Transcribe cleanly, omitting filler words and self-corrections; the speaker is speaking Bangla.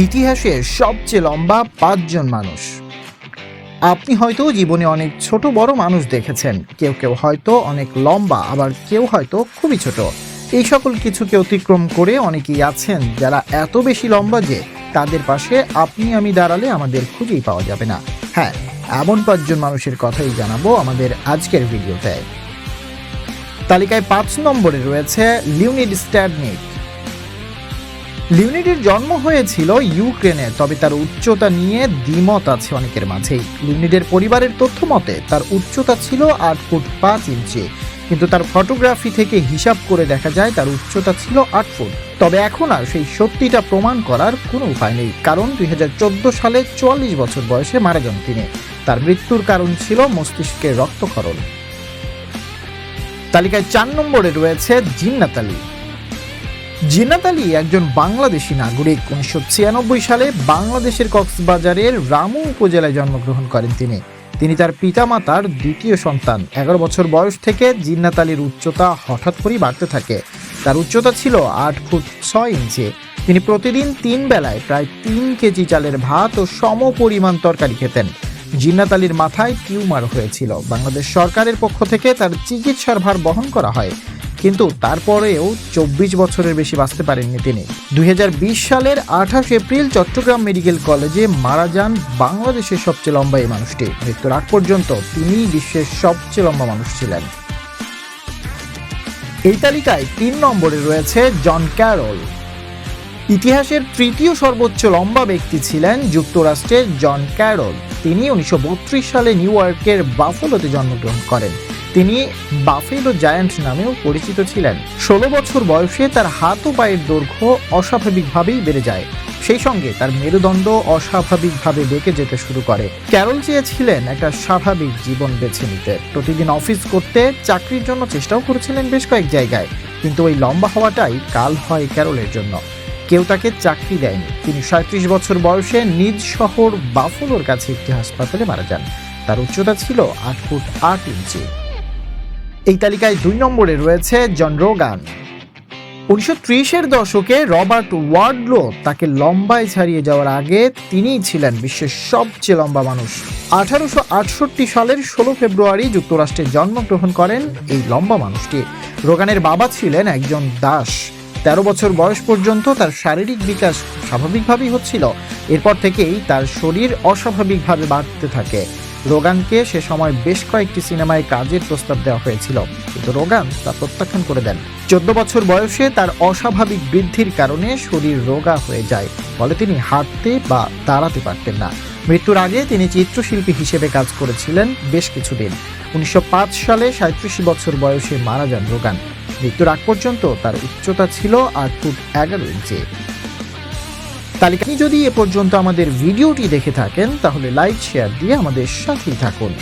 ইতিহাসের সবচেয়ে লম্বা ৫ জন মানুষ। আপনি হয়তো জীবনে অনেক ছোট বড় মানুষ দেখেছেন, কেউ কেউ হয়তো অনেক লম্বা, আবার কেউ হয়তো খুবই ছোট। এই সকল কিছুকে অতিক্রম করে অনেকেই আছেন যারা এত বেশি লম্বা যে তাদের পাশে আপনি আমি দাঁড়ালে আমাদের খুঁজেই পাওয়া যাবে না। হ্যাঁ, এমন ৫ জন মানুষের কথাই জানাবো আমাদের আজকের ভিডিওতে। তালিকায় ৫ নম্বরে রয়েছে লিওনিড স্ট্যাডনিক। লিওনিডের জন্ম হয়েছিল ইউক্রেনে, তবে তার উচ্চতা নিয়ে দ্বিমত আছে অনেকের মাঝেই। লিওনিডের পরিবারের তথ্য মতে তার উচ্চতা ছিল ৮ ফুট ৫ ইঞ্চি, কিন্তু তার ফটোগ্রাফি থেকে হিসাব করে দেখা যায় তার উচ্চতা ছিল ৮ ফুট। তবে এখন আর সেই সত্যিটা প্রমাণ করার কোনো উপায় নেই, কারণ ২০১৪ সালে ৪৪ বছর বয়সে মারা যান তিনি। তার মৃত্যুর কারণ ছিল মস্তিষ্কের রক্তক্ষরণ। তালিকায় ৪ নম্বরে রয়েছে জিন্নাত আলী। জিন্নাত আলী একজন বাংলাদেশি নাগরিক। ১৯৯৬ সালে বাংলাদেশের কক্সবাজারের রামু উপজেলায় জন্মগ্রহণ করেন তিনি তার পিতামাতার দ্বিতীয় সন্তান। ১১ বছর বয়স থেকে জিন্নাত আলীর উচ্চতা হঠাৎ করেই বাড়তে থাকে। তার উচ্চতা ছিল ৮ ফুট ৬ ইঞ্চি। তিনি প্রতিদিন ৩ বেলায় প্রায় ৩ কেজি চালের ভাত ও সম পরিমাণ তরকারি খেতেন। জিন্নাত আলীর মাথায় টিউমার হয়েছিল। বাংলাদেশ সরকারের পক্ষ থেকে তার চিকিৎসার ভার বহন করা হয়, কিন্তু তারপরেও ২৪ বছরের বেশি বাঁচতে পারেননি তিনি। ২০২০ সালের ২৮ এপ্রিল চট্টগ্রাম মেডিকেল কলেজে মারা যান বাংলাদেশের সবচেয়ে লম্বা এই মানুষটি। মৃত্যুর আগ পর্যন্ত তিনি বিশ্বের সবচেয়ে লম্বা মানুষ ছিলেন। এই তালিকায় ৩ নম্বরে রয়েছে জন ক্যারল। ইতিহাসের তৃতীয় সর্বোচ্চ লম্বা ব্যক্তি ছিলেন যুক্তরাষ্ট্রের জন ক্যারল। তিনি ১৯৩২ সালে নিউ ইয়র্কের বাফেলোতে জন্মগ্রহণ করেন। তিনি বাফেলো জায়ান্ট নামেও পরিচিত ছিলেন। ১৬ বছর বয়সে তার হাত ও পায়ের দৈর্ঘ্য অস্বাভাবিকভাবেই বেড়ে যায়, সেই সঙ্গে তার মেরুদণ্ড অস্বাভাবিকভাবে বেঁকে যেতে শুরু করে। ক্যারল চেয়েছিলেন একটা স্বাভাবিক জীবন বেছে নিতে। প্রতিদিন অফিস করতে, চাকরির জন্য চেষ্টাও করেছিলেন বেশ কয়েক জায়গায়, কিন্তু ওই লম্বা হওয়াটাই কাল হয় ক্যারলের জন্য। কেউ তাকে চাকরি দেয়নি। তিনি ৩৭ বছর বয়সে নিজ শহর বাফেলোর কাছে একটি হাসপাতালে মারা যান। তার উচ্চতা ছিল ৮ ফুট ৮ ইঞ্চি। এই তালিকায় ২ নম্বরে রয়েছে জন রোগান। ১৯৩০-এর দশকে রবার্ট ওয়াডলো তাকে লম্বায় ছাড়িয়ে যাওয়ার আগে তিনিই ছিলেন বিশ্বের সবচেয়ে লম্বা মানুষ। ১৮৬৮ সালের ১৬ ফেব্রুয়ারি যুক্তরাষ্ট্রে জন্মগ্রহণ করেন এই লম্বা মানুষটি। রোগানের বাবা ছিলেন একজন দাস। ১৩ বছর বয়স পর্যন্ত তার শারীরিক বিকাশ স্বাভাবিকভাবেই হচ্ছিল। এরপর থেকেই তার শরীর অস্বাভাবিকভাবে বাড়তে থাকে। রোগানকে সে সময় বেশ কয়েকটি সিনেমায় কাজের প্রস্তাব দেওয়া হয়েছিল, কিন্তু রোগান তা প্রত্যাখ্যান করে দেন। ১৪ বছর বয়সে তার অস্বাভাবিক বৃদ্ধির কারণে শরীর রোগা হয়ে যায়, ফলে তিনি হাঁটতে বা দাঁড়াতে পারতেন না। মৃত্যুর আগে তিনি চিত্রশিল্পী হিসেবে কাজ করেছিলেন বেশ কিছুদিন। ১৯০৫ সালে ৩৭ বছর বয়সে মারা যান রোগান। মৃত্যুর আগ পর্যন্ত তার উচ্চতা ছিল ৮ ফুট ১১ ইঞ্চি। তালিকায় যদি এ পর্যন্ত আমাদের ভিডিওটি দেখে থাকেন, তাহলে লাইক শেয়ার দিয়ে আমাদের সাথেই থাকুন।